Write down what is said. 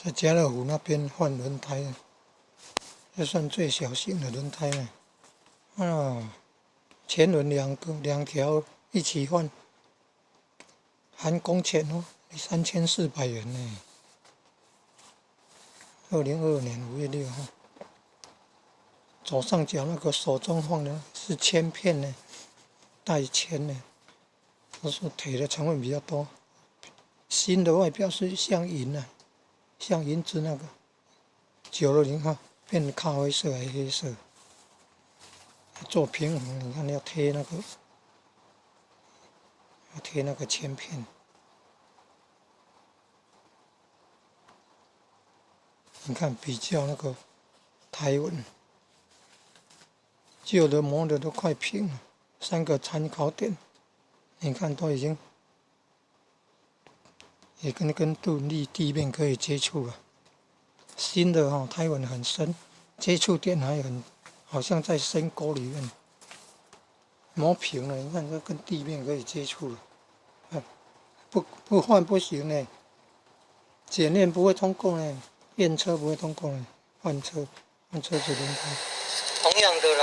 在家乐福那边换轮胎的，这算最小型的轮胎了。啊，前轮两条一起换，含工钱哦，3400元呢。2022年5月6号，左上角那个手中放的是铅片呢，带铅呢，他说铁的成分比较多。新的外表是像银啊，像银子那个，久了你看变咖啡色还是黑色。做平衡，你看要贴那个铅片。你看比较那个胎纹，旧的磨的都快平了，3个参考点，你看都已经也跟地面可以接触了。新的胎纹很深，接触点还很，好像在深沟里面。磨平了，你看这跟地面可以接触了。不换不行呢，检验不会通过呢，验车不会通过呢，换车子轮胎。同样的啦。